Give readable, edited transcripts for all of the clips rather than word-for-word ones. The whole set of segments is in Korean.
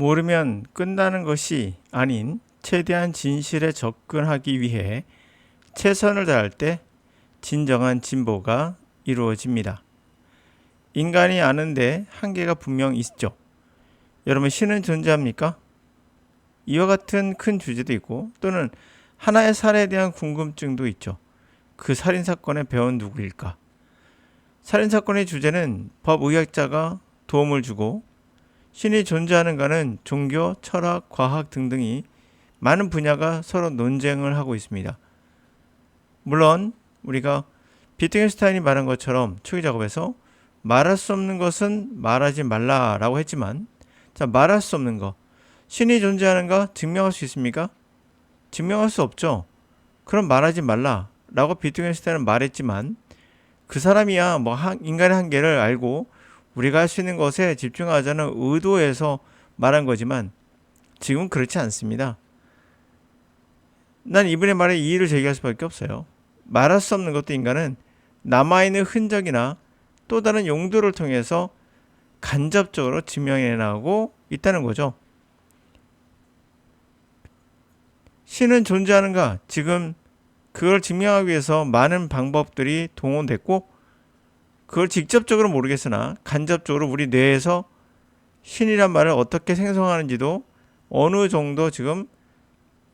모르면 끝나는 것이 아닌 최대한 진실에 접근하기 위해 최선을 다할 때 진정한 진보가 이루어집니다. 인간이 아는데 한계가 분명 있죠. 여러분, 신은 존재합니까? 이와 같은 큰 주제도 있고, 또는 하나의 살해에 대한 궁금증도 있죠. 그 살인사건의 배우는 누구일까? 살인사건의 주제는 법의학자가 도움을 주고, 신이 존재하는가는 종교, 철학, 과학 등등이 많은 분야가 서로 논쟁을 하고 있습니다. 물론 우리가 비트겐슈타인이 말한 것처럼 초기 작업에서 말할 수 없는 것은 말하지 말라라고 했지만, 자, 말할 수 없는 것, 신이 존재하는가 증명할 수 있습니까? 증명할 수 없죠. 그럼 말하지 말라라고 비트겐슈타인은 말했지만, 그 사람이야 뭐 인간의 한계를 알고 우리가 할 수 있는 것에 집중하자는 의도에서 말한 거지만, 지금은 그렇지 않습니다. 난 이분의 말에 이의를 제기할 수밖에 없어요. 말할 수 없는 것도 인간은 남아있는 흔적이나 또 다른 용도를 통해서 간접적으로 증명해 나가고 있다는 거죠. 신은 존재하는가? 지금 그걸 증명하기 위해서 많은 방법들이 동원됐고, 그걸 직접적으로 모르겠으나 간접적으로 우리 뇌에서 신이란 말을 어떻게 생성하는지도 어느 정도 지금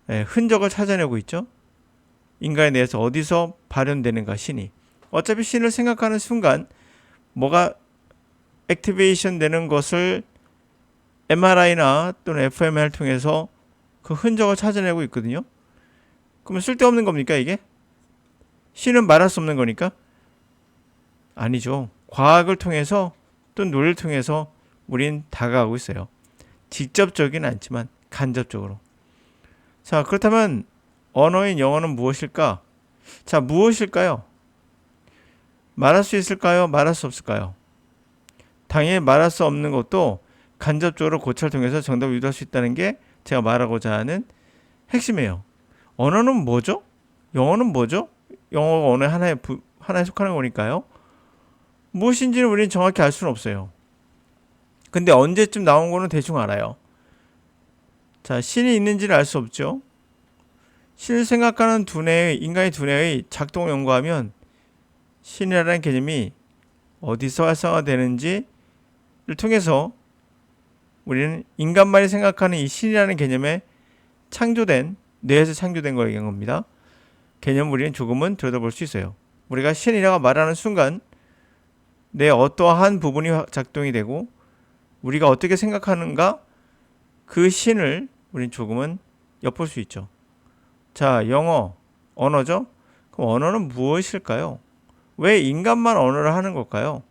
흔적을 찾아내고 있죠. 인간에 대해서 어디서 발현되는가, 신이. 어차피 신을 생각하는 순간 뭐가 액티베이션 되는 것을 MRI나 또는 fMRI를 통해서 그 흔적을 찾아내고 있거든요. 그러면 쓸데없는 겁니까, 이게? 신은 말할 수 없는 거니까? 아니죠. 과학을 통해서 또 논리를 통해서 우린 다가가고 있어요. 직접적이진 않지만 간접적으로. 자, 그렇다면 언어인 영어는 무엇일까? 자, 무엇일까요? 말할 수 있을까요? 말할 수 없을까요? 당연히 말할 수 없는 것도 간접적으로 고찰을 통해서 정답을 유도할 수 있다는 게 제가 말하고자 하는 핵심이에요. 언어는 뭐죠? 영어는 뭐죠? 영어가 언어의 하나에 속하는 거니까요. 무엇인지는 우리는 정확히 알 수는 없어요. 근데 언제쯤 나온 거는 대충 알아요. 자, 신이 있는지를 알 수 없죠. 신을 생각하는 인간의 두뇌의 작동을 연구하면 신이라는 개념이 어디서 활성화되는지를 통해서 우리는 인간만이 생각하는 이 신이라는 개념에 뇌에서 창조된 걸 얘기한 겁니다. 개념을 우리는 조금은 들여다볼 수 있어요. 우리가 신이라고 말하는 순간 내 어떠한 부분이 작동이 되고 우리가 어떻게 생각하는가, 그 신을 우리는 조금은 엿볼 수 있죠. 자, 영어, 언어죠? 그럼 언어는 무엇일까요? 왜 인간만 언어를 하는 걸까요?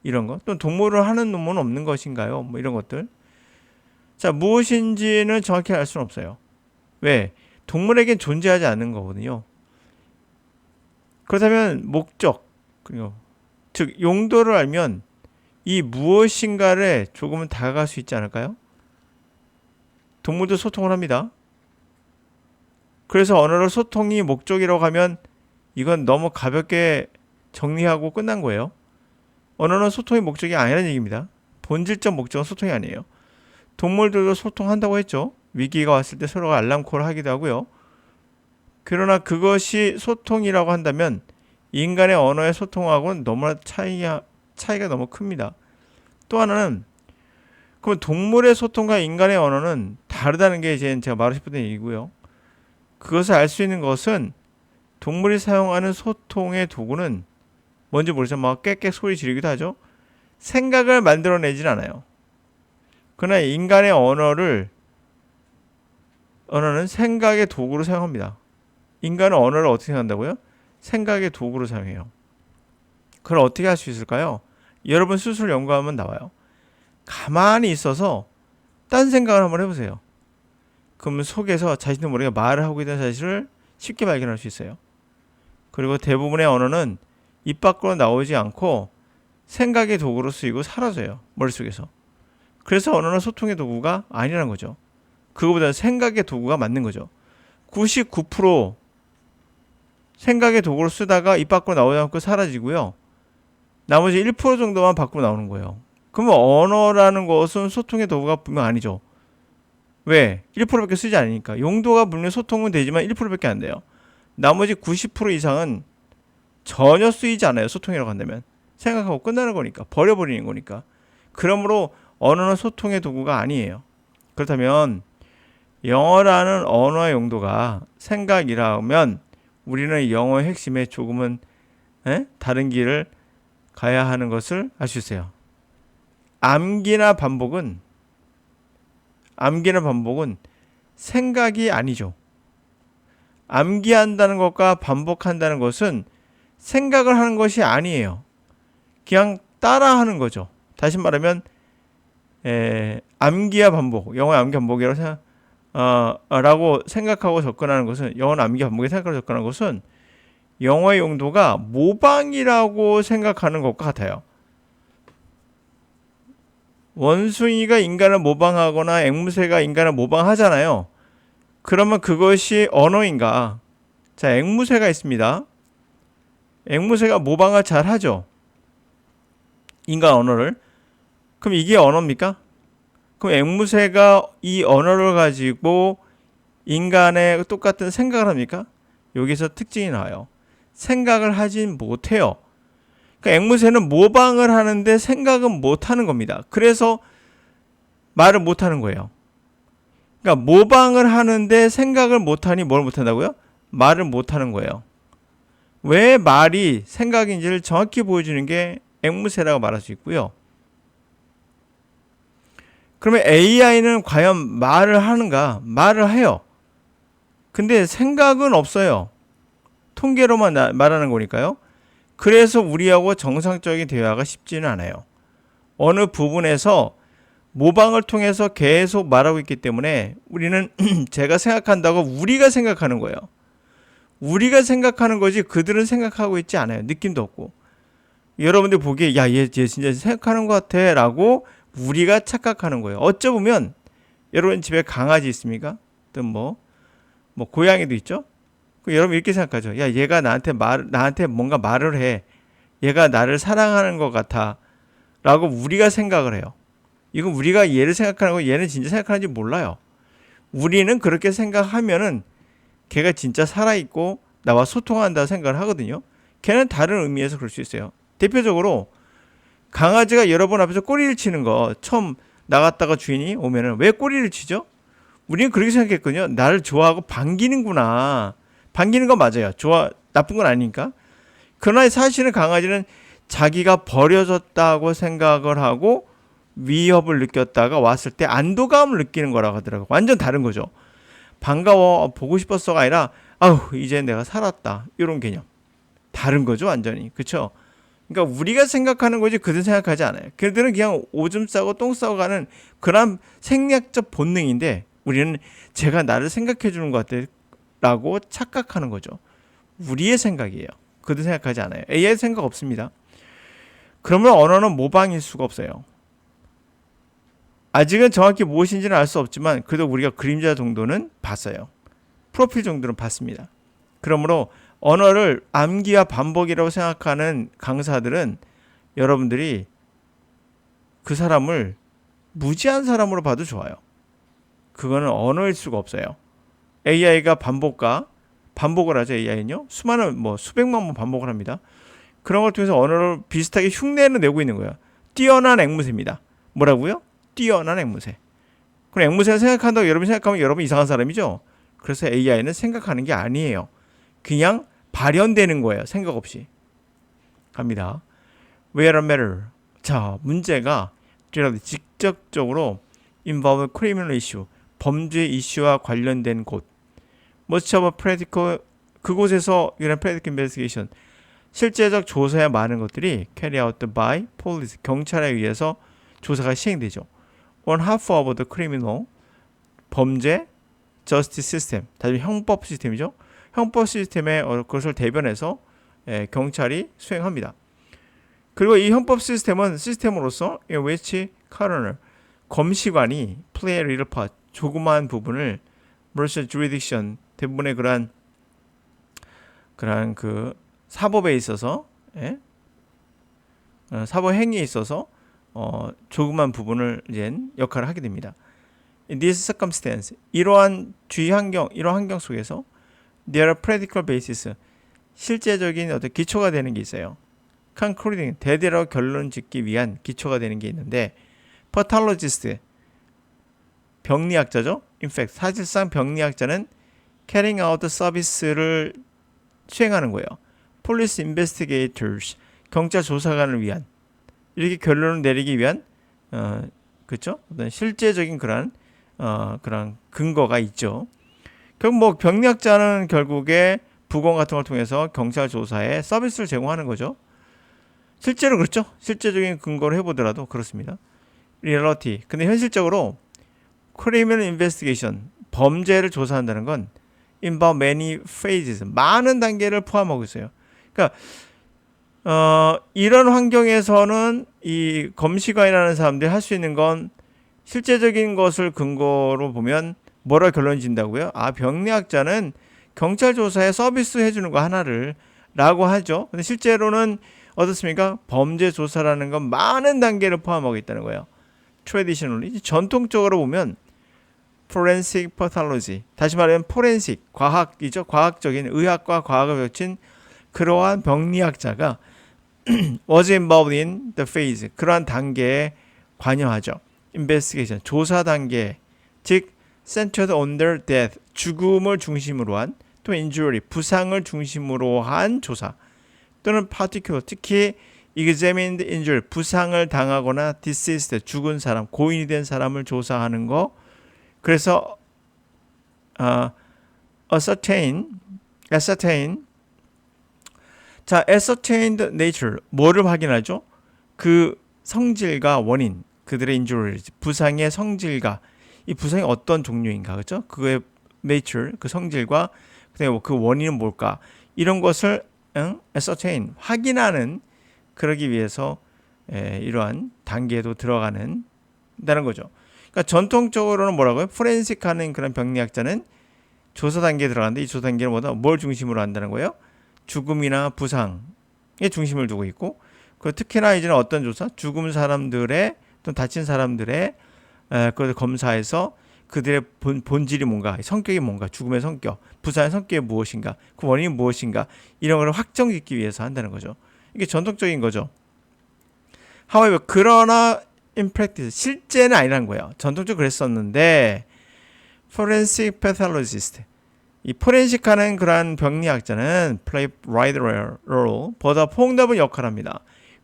이런 것. 또 동물을 하는 놈은 없는 것인가요? 뭐 이런 것들. 자, 무엇인지는 정확히 알 수는 없어요. 왜? 동물에겐 존재하지 않는 거거든요. 그렇다면 목적, 그리고 즉 용도를 알면 이 무엇인가를 조금은 다가갈 수 있지 않을까요? 동물도 소통을 합니다. 그래서 언어를 소통이 목적이라고 하면 이건 너무 가볍게 정리하고 끝난 거예요. 언어는 소통의 목적이 아니라는 얘기입니다. 본질적 목적은 소통이 아니에요. 동물들도 소통한다고 했죠. 위기가 왔을 때 서로가 알람콜을 하기도 하고요. 그러나 그것이 소통이라고 한다면 인간의 언어의 소통하고는 너무나 차이가 너무 큽니다. 또 하나는, 그럼 동물의 소통과 인간의 언어는 다르다는 게 이제 제가 말하고 싶은 얘기고요. 그것을 알 수 있는 것은 동물이 사용하는 소통의 도구는 뭔지 모르죠. 막 깨깨 소리 지르기도 하죠. 생각을 만들어내진 않아요. 그러나 인간의 언어는 생각의 도구로 사용합니다. 인간은 언어를 어떻게 사용한다고요? 생각의 도구로 사용해요. 그걸 어떻게 할 수 있을까요? 여러분 스스로 연구하면 나와요. 가만히 있어서 딴 생각을 한번 해보세요. 그러면 속에서 자신도 모르게 말을 하고 있다는 사실을 쉽게 발견할 수 있어요. 그리고 대부분의 언어는 입 밖으로 나오지 않고 생각의 도구로 쓰이고 사라져요. 머릿속에서. 그래서 언어는 소통의 도구가 아니라는 거죠. 그거보다 생각의 도구가 맞는 거죠. 99% 생각의 도구로 쓰다가 입 밖으로 나오지 않고 사라지고요. 나머지 1% 정도만 밖으로 나오는 거예요. 그러면 언어라는 것은 소통의 도구가 분명 아니죠. 왜? 1%밖에 쓰지 않으니까. 용도가 물론 소통은 되지만 1%밖에 안 돼요. 나머지 90% 이상은 전혀 쓰이지 않아요. 소통이라고 한다면. 생각하고 끝나는 거니까. 버려버리는 거니까. 그러므로 언어는 소통의 도구가 아니에요. 그렇다면 영어라는 언어의 용도가 생각이라면 우리는 영어의 핵심에 조금은 다른 길을 가야 하는 것을 알 수 있어요. 암기나 반복은 생각이 아니죠. 암기한다는 것과 반복한다는 것은 생각을 하는 것이 아니에요. 그냥 따라하는 거죠. 다시 말하면 암기와 반복, 영어의 암기 반복이라고 라고 생각하고 접근하는 것은, 영어는 암기 반복에 생각하고 접근하는 것은 영어의 용도가 모방이라고 생각하는 것과 같아요. 원숭이가 인간을 모방하거나 앵무새가 인간을 모방하잖아요. 그러면 그것이 언어인가? 자, 앵무새가 있습니다. 앵무새가 모방을 잘 하죠. 인간 언어를. 그럼 이게 언어입니까? 그럼 앵무새가 이 언어를 가지고 인간의 똑같은 생각을 합니까? 여기서 특징이 나와요. 생각을 하진 못해요. 그러니까 앵무새는 모방을 하는데 생각은 못하는 겁니다. 그래서 말을 못하는 거예요. 그러니까 모방을 하는데 생각을 못하니 뭘 못한다고요? 말을 못하는 거예요. 왜 말이 생각인지를 정확히 보여주는 게 앵무새라고 말할 수 있고요. 그러면 AI는 과연 말을 하는가? 말을 해요. 근데 생각은 없어요. 통계로만 말하는 거니까요. 그래서 우리하고 정상적인 대화가 쉽지는 않아요. 어느 부분에서 모방을 통해서 계속 말하고 있기 때문에 우리는 제가 생각한다고 우리가 생각하는 거예요. 우리가 생각하는 거지 그들은 생각하고 있지 않아요. 느낌도 없고. 여러분들 보기에 얘 진짜 생각하는 것 같아 라고 우리가 착각하는 거예요. 어쩌면 여러분 집에 강아지 있습니까? 또 뭐 고양이도 있죠? 여러분 이렇게 생각하죠. 얘가 나한테 뭔가 말을 해. 얘가 나를 사랑하는 것 같아. 라고 우리가 생각을 해요. 이건 우리가 얘를 생각하는 거 얘는 진짜 생각하는지 몰라요. 우리는 그렇게 생각하면은 걔가 진짜 살아있고 나와 소통한다 생각을 하거든요. 걔는 다른 의미에서 그럴 수 있어요. 대표적으로 강아지가 여러분 앞에서 꼬리를 치는 거 처음 나갔다가 주인이 오면은 왜 꼬리를 치죠? 우리는 그렇게 생각했거든요. 나를 좋아하고 반기는구나. 반기는 건 맞아요. 나쁜 건 아니니까. 그러나 사실은 강아지는 자기가 버려졌다고 생각을 하고 위협을 느꼈다가 왔을 때 안도감을 느끼는 거라고 하더라고요. 완전 다른 거죠. 반가워, 보고 싶었어가 아니라 이제 내가 살았다. 이런 개념. 다른 거죠, 완전히. 그렇죠? 그러니까 우리가 생각하는 거지 그들은 생각하지 않아요. 그들은 그냥 오줌 싸고 똥 싸고 가는 그런 생략적 본능인데 우리는 제가 나를 생각해 주는 것 같아 라고 착각하는 거죠. 우리의 생각이에요. 그들 생각하지 않아요. AI 생각 없습니다. 그러면 언어는 모방일 수가 없어요. 아직은 정확히 무엇인지는 알 수 없지만 그래도 우리가 그림자 정도는 봤어요. 프로필 정도는 봤습니다. 그러므로 언어를 암기와 반복이라고 생각하는 강사들은 여러분들이 그 사람을 무지한 사람으로 봐도 좋아요. 그거는 언어일 수가 없어요. AI가 반복을 하죠. AI는요. 수많은 수백만 번 반복을 합니다. 그런 걸 통해서 언어를 비슷하게 흉내를 내고 있는 거예요. 뛰어난 앵무새입니다. 뭐라고요? 뛰어난 앵무새. 그럼 앵무새가 생각한다고 여러분이 생각하면 여러분 이상한 사람이죠. 그래서 AI는 생각하는 게 아니에요. 그냥 발현되는 거예요. 생각 없이. 갑니다. Where a matter. 자, 문제가 직접적으로 involve criminal issue. 범죄 이슈와 관련된 곳. Much of a practical, 그곳에서 이런 practical investigation. 실제적 조사에 많은 것들이 carry out by police. 경찰에 의해서 조사가 시행되죠. On half of the criminal. 범죄 justice system. 다시 형법 시스템이죠. 형법 시스템의 그것을 대변해서 경찰이 수행합니다. 그리고 이 형법 시스템으로서 which coroner 검시관이 play a little part 조그마한 부분을 versus jurisdiction 대부분의 그러한 그 사법에 있어서 사법 행위에 있어서 조그만 부분을 이제 역할을 하게 됩니다. in this circumstance, 이러한 이러한 환경 속에서 there are practical basis, 실제적인 어떤 기초가 되는 게 있어요. concluding, 대대로 결론 짓기 위한 기초가 되는 게 있는데, pathologist, 병리학자죠. In fact, 사실상 병리학자는 carrying out 서비스를 수행하는 거예요. police investigators, 경찰 조사관을 위한, 이렇게 결론을 내리기 위한 그렇죠? 어떤 실제적인 그런 근거가 있죠. 그럼 뭐 병리학자는 결국에 부검 같은 걸 통해서 경찰 조사에 서비스를 제공하는 거죠. 실제로 그렇죠. 실제적인 근거를 해보더라도 그렇습니다. reality. 근데 현실적으로 criminal investigation, 범죄를 조사한다는 건 involve many phases, 많은 단계를 포함하고 있어요. 그러니까 이런 환경에서는 이 검시관이라는 사람들이 할 수 있는 건 실제적인 것을 근거로 보면 뭐라 결론 진다고요? 병리학자는 경찰 조사에 서비스 해주는 거 하나를 라고 하죠. 근데 실제로는 어떻습니까? 범죄 조사라는 건 많은 단계를 포함하고 있다는 거예요. traditionally, 전통적으로 보면 forensic pathology, 다시 말하면 포렌식, 과학이죠. 과학적인 의학과 과학을 겹친 그러한 병리학자가 was involved in the phase, 그러한 단계에 관여하죠. investigation, 조사 단계, 즉 centered on their death, 죽음을 중심으로 한, 또 injury, 부상을 중심으로 한 조사, 또는 particular, 특히 examined injury, 부상을 당하거나 deceased, 죽은 사람, 고인이 된 사람을 조사하는 거. 그래서 ascertain, 자, ascertained nature, 뭐를 확인하죠? 그 성질과 원인, 그들의 injury, 부상의 성질과 이 부상이 어떤 종류인가, 그렇죠? 그의 nature, 그 성질과 그다음에 그 원인은 뭘까? 이런 것을 ascertain, 확인하는, 그러기 위해서 이러한 단계도 들어가는 다는 거죠. 그러니까 전통적으로는 뭐라고요? 포렌식 하는 그런 병리학자는 조사 단계에 들어가는데, 이 조사 단계는 뭐다? 뭘 중심으로 한다는 거예요? 죽음이나 부상에 중심을 두고 있고, 그 특히나 이제는 어떤 조사? 죽은 사람들의, 또 다친 사람들의 그걸 검사해서 그들의 본질이 뭔가, 성격이 뭔가, 죽음의 성격, 부상의 성격이 무엇인가, 그 원인이 무엇인가, 이런 걸 확정짓기 위해서 한다는 거죠. 이게 전통적인 거죠. However, 그러나 in practice, 실제는 아니라는 거예요. 전통적으로 그랬었는데, forensic pathologist, 이 포렌식 하는 그러한 병리학자는 play wider role, 보다 폭넓은 역할을 합니다.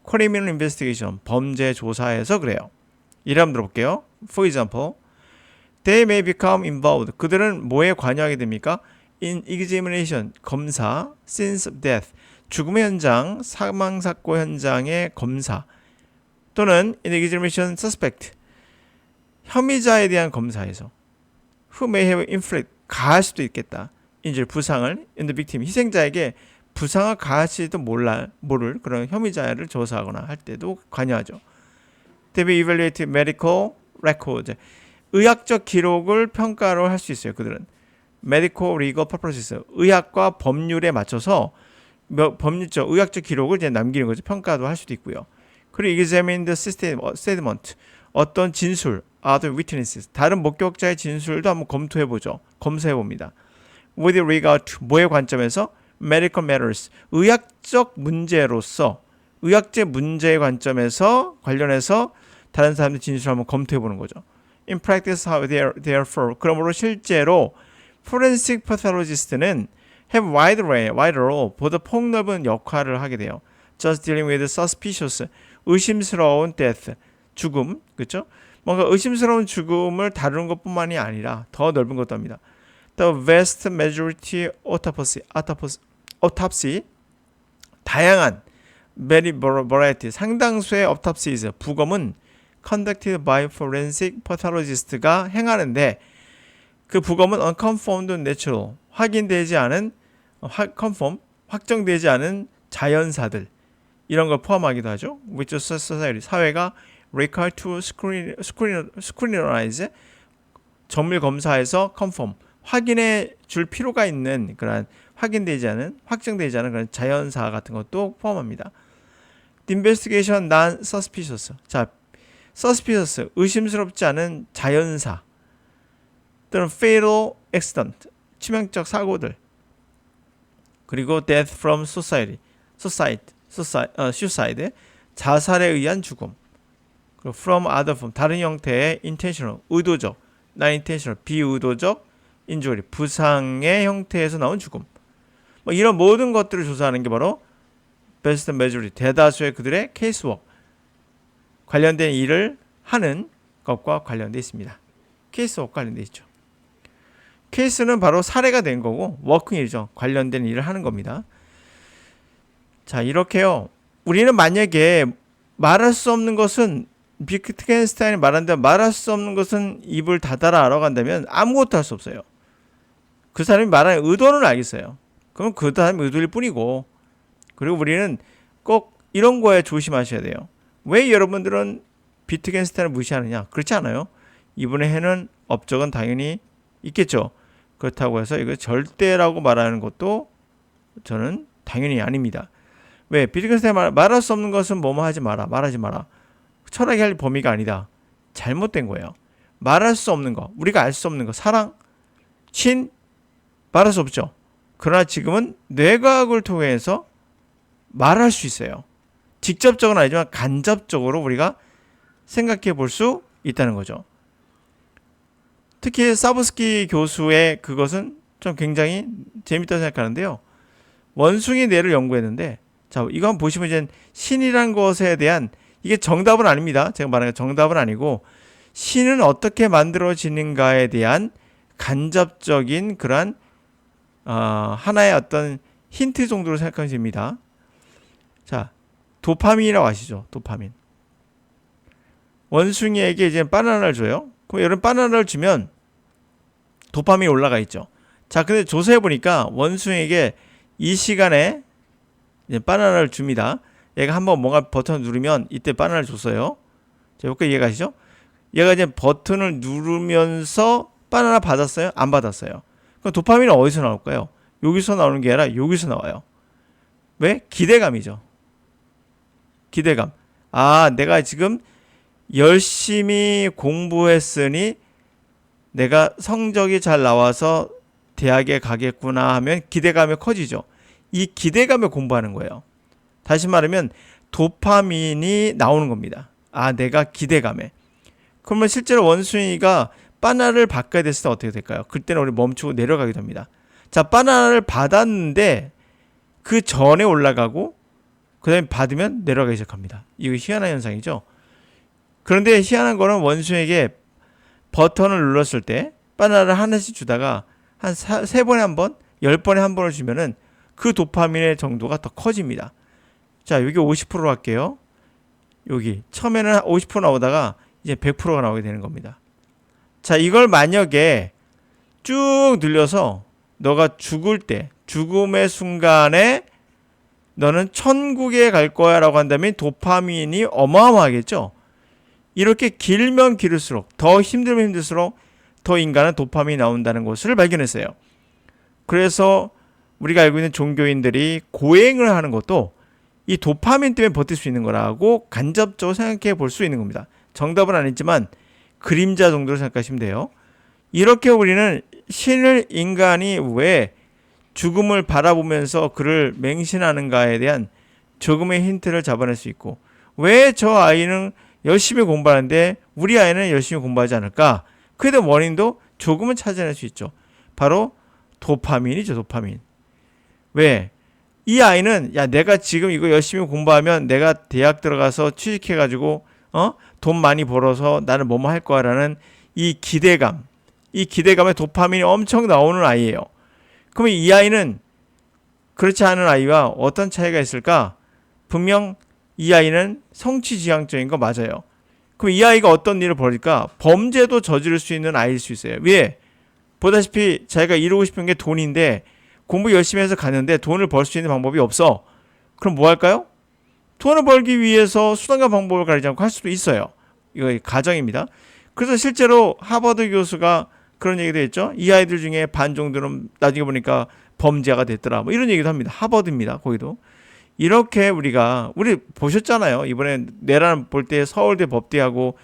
criminal investigation, 범죄 조사에서 그래요. 이를 한번 들어볼게요. For example, they may become involved, 그들은 뭐에 관여하게 됩니까? in examination, 검사, scenes of death, 죽음의 현장, 사망사고 현장의 검사, 또는 in examination suspect, 혐의자에 대한 검사에서 who may have inflict, 가할 수도 있겠다. 인질, 부상을 in the victim, 희생자에게 부상을 가할지도 모를 그런 혐의자를 조사하거나 할 때도 관여하죠. They may evaluate medical record, 의학적 기록을 평가를 할 수 있어요. 그들은 medical legal purposes, 의학과 법률에 맞춰서 법률적 의학적 기록을 이제 남기는 거죠. 평가도 할 수도 있고요. 그리고 examine the statement, 어떤 진술, other witnesses, 다른 목격자의 진술도 한번 검토해 보죠. 검사해 봅니다. With regard to, 뭐의 관점에서? medical matters, 의학적 문제로서, 의학적 문제의 관점에서 관련해서 다른 사람들 진술을 한번 검토해 보는 거죠. In practice, therefore, 그러므로 실제로 forensic pathologist는 have wide role, 보다 폭넓은 역할을 하게 돼요. Just dealing with suspicious, 의심스러운 death, 죽음, 그렇죠? 뭔가 의심스러운 죽음을 다루는 것뿐만이 아니라 더 넓은 것도 합니다. The vast majority autopsy, 다양한 very variety, 상당수의 autopsies, 부검은 conducted by forensic pathologist가 행하는데, 그 부검은 unconfirmed natural, 확인되지 않은 확정되지 않은 자연사들, 이런 걸 포함하기도 하죠. Which society, 사회가 require to scrutinize, 정밀 검사에서 confirm, 확인해 줄 필요가 있는 그런 확인되지 않은, 확정되지 않은 그런 자연사 같은 것도 포함합니다. The investigation non-suspicious, 자, suspicious, 의심스럽지 않은 자연사, 또는 fatal accident, 치명적 사고들, 그리고 death from suicide, 자살에 의한 죽음, 그리고 from other form, 다른 형태의 intentional, 의도적, not intentional, 비의도적 injury, 부상의 형태에서 나온 죽음, 뭐 이런 모든 것들을 조사하는 게 바로 vast majority, 대다수의 그들의 케이스워크, 관련된 일을 하는 것과 관련되어 있습니다. 케이스워크 관련되어 있죠. 케이스는 바로 사례가 된 거고, 워킹이죠. 관련된 일을 하는 겁니다. 자, 이렇게요. 우리는 만약에 말할 수 없는 것은, 비트겐슈타인이 말한다, 말할 수 없는 것은 입을 닫아라 알아간다면 아무것도 할 수 없어요. 그 사람이 말하는 의도는 알겠어요. 그럼 그 사람의 의도일 뿐이고, 그리고 우리는 꼭 이런 거에 조심하셔야 돼요. 왜 여러분들은 비트겐슈타인을 무시하느냐? 그렇지 않아요. 이분의 해는 업적은 당연히 있겠죠. 그렇다고 해서 이거 절대라고 말하는 것도 저는 당연히 아닙니다. 왜? 비트겐슈타인 말할 수 없는 것은 뭐뭐 하지 마라. 말하지 마라. 철학이 할 범위가 아니다. 잘못된 거예요. 말할 수 없는 거, 우리가 알 수 없는 거, 사랑, 신, 말할 수 없죠. 그러나 지금은 뇌과학을 통해서 말할 수 있어요. 직접적으로는 아니지만 간접적으로 우리가 생각해 볼 수 있다는 거죠. 특히 사부스키 교수의 그것은 좀 굉장히 재밌다고 생각하는데요. 원숭이 뇌를 연구했는데, 자, 이거 한번 보시면 이제 신이란 것에 대한, 이게 정답은 아닙니다. 제가 말하는 정답은 아니고, 신은 어떻게 만들어지는가에 대한 간접적인 그러한 하나의 어떤 힌트 정도로 생각하면 됩니다. 자, 도파민이라고 아시죠? 도파민. 원숭이에게 이제 바나나를 줘요. 그럼 여러분 바나나를 주면 도파민이 올라가 있죠. 자, 근데 조사해 보니까 원숭이에게 이 시간에 이제 바나나를 줍니다. 얘가 한번 뭔가 버튼을 누르면 이때 바나나를 줬어요. 자, 여기까지 이해가시죠? 얘가 이제 버튼을 누르면서 바나나 받았어요? 안 받았어요? 그럼 도파민은 어디서 나올까요? 여기서 나오는 게 아니라 여기서 나와요. 왜? 기대감이죠. 기대감. 아, 내가 지금 열심히 공부했으니 내가 성적이 잘 나와서 대학에 가겠구나 하면 기대감이 커지죠. 이 기대감에 공부하는 거예요. 다시 말하면 도파민이 나오는 겁니다. 아, 내가 기대감에. 그러면 실제로 원숭이가 바나나를 바꿔야 됐을 때 어떻게 될까요? 그때는 우리 멈추고 내려가게 됩니다. 자, 바나나를 받았는데 그 전에 올라가고 그 다음에 받으면 내려가기 시작합니다. 이거 희한한 현상이죠. 그런데 희한한 거는 원숭이에게 버튼을 눌렀을 때 바나나를 하나씩 주다가 한 3번에 한 번, 10번에 한 번을 주면은 그 도파민의 정도가 더 커집니다. 자, 여기 50%로 할게요. 여기 처음에는 50% 나오다가 이제 100%가 나오게 되는 겁니다. 자, 이걸 만약에 쭉 늘려서 너가 죽을 때, 죽음의 순간에 너는 천국에 갈 거야 라고 한다면 도파민이 어마어마하겠죠. 이렇게 길면 길을수록, 더 힘들면 힘들수록 더 인간은 도파민이 나온다는 것을 발견했어요. 그래서 우리가 알고 있는 종교인들이 고행을 하는 것도 이 도파민 때문에 버틸 수 있는 거라고 간접적으로 생각해 볼 수 있는 겁니다. 정답은 아니지만 그림자 정도로 생각하시면 돼요. 이렇게 우리는 신을 인간이 왜 죽음을 바라보면서 그를 맹신하는가에 대한 조금의 힌트를 잡아낼 수 있고, 왜 저 아이는 열심히 공부하는데 우리 아이는 열심히 공부하지 않을까? 그에 대한 원인도 조금은 찾아낼 수 있죠. 바로 도파민이죠. 도파민. 왜? 이 아이는 야, 내가 지금 이거 열심히 공부하면 내가 대학 들어가서 취직해가지고 돈 많이 벌어서 나는 뭐뭐 할 거야라는 이 기대감, 이 기대감에 도파민이 엄청 나오는 아이예요. 그러면 이 아이는 그렇지 않은 아이와 어떤 차이가 있을까? 분명 이 아이는 성취지향적인 거 맞아요. 그럼 이 아이가 어떤 일을 벌일까? 범죄도 저지를 수 있는 아이일 수 있어요. 왜? 보다시피 자기가 이루고 싶은 게 돈인데 공부 열심히 해서 가는데 돈을 벌 수 있는 방법이 없어. 그럼 뭐 할까요? 돈을 벌기 위해서 수단과 방법을 가리지 않고 할 수도 있어요. 이거 가정입니다. 그래서 실제로 하버드 교수가 그런 얘기도 했죠. 이 아이들 중에 반 정도는 나중에 보니까 범죄자가 됐더라. 뭐 이런 얘기도 합니다. 하버드입니다. 거기도. 이렇게 우리 보셨잖아요. 이번에 내란 볼 때 서울대 법대하고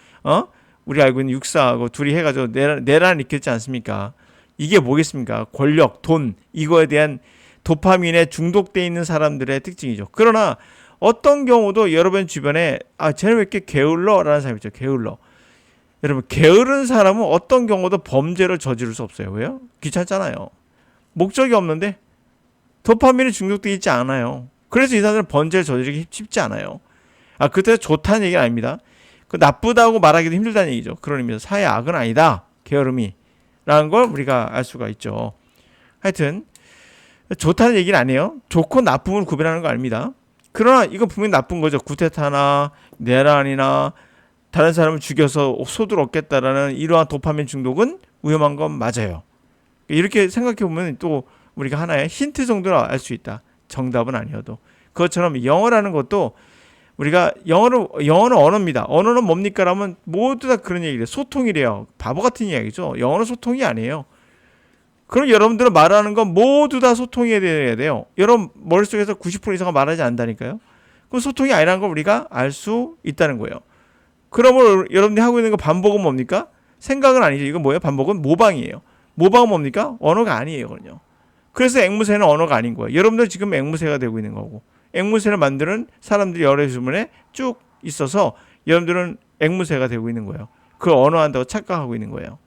우리 알고 있는 육사하고 둘이 해가지고 내란을 일으켰지 않습니까? 이게 뭐겠습니까? 권력, 돈, 이거에 대한 도파민에 중독돼 있는 사람들의 특징이죠. 그러나 어떤 경우도 여러분 주변에 쟤는 왜 이렇게 게을러? 라는 사람이 있죠. 게을러. 여러분, 게으른 사람은 어떤 경우도 범죄를 저지를 수 없어요. 왜요? 귀찮잖아요. 목적이 없는데 도파민에 중독돼 있지 않아요. 그래서 이 사람들은 범죄를 저지르기 쉽지 않아요. 그때 좋다는 얘기는 아닙니다. 그 나쁘다고 말하기도 힘들다는 얘기죠. 그런 의미에서 사회 악은 아니다. 게으름이. 라는 걸 우리가 알 수가 있죠. 하여튼 좋다는 얘기는 아니에요. 좋고 나쁨을 구별하는 거 아닙니다. 그러나 이거 분명히 나쁜 거죠. 구테타나 내란이나 다른 사람을 죽여서 소득을 얻겠다라는 이러한 도파민 중독은 위험한 건 맞아요. 이렇게 생각해 보면 또 우리가 하나의 힌트 정도로 알 수 있다. 정답은 아니어도. 그것처럼 영어라는 것도 우리가 영어는 언어입니다. 언어는 뭡니까? 라면 모두 다 그런 얘기래요. 소통이래요. 바보 같은 이야기죠. 영어는 소통이 아니에요. 그럼 여러분들은 말하는 건 모두 다 소통이 돼야 돼요. 여러분 머릿속에서 90% 이상은 말하지 않는다니까요. 그럼 소통이 아니라는 걸 우리가 알 수 있다는 거예요. 그러면 여러분들이 하고 있는 거 반복은 뭡니까? 생각은 아니죠. 이건 뭐예요? 반복은 모방이에요. 모방은 뭡니까? 언어가 아니에요. 그럼요. 그래서 앵무새는 언어가 아닌 거예요. 여러분들 지금 앵무새가 되고 있는 거고, 앵무새를 만드는 사람들이 여러 주변에 쭉 있어서 여러분들은 앵무새가 되고 있는 거예요. 그 언어한다고 착각하고 있는 거예요.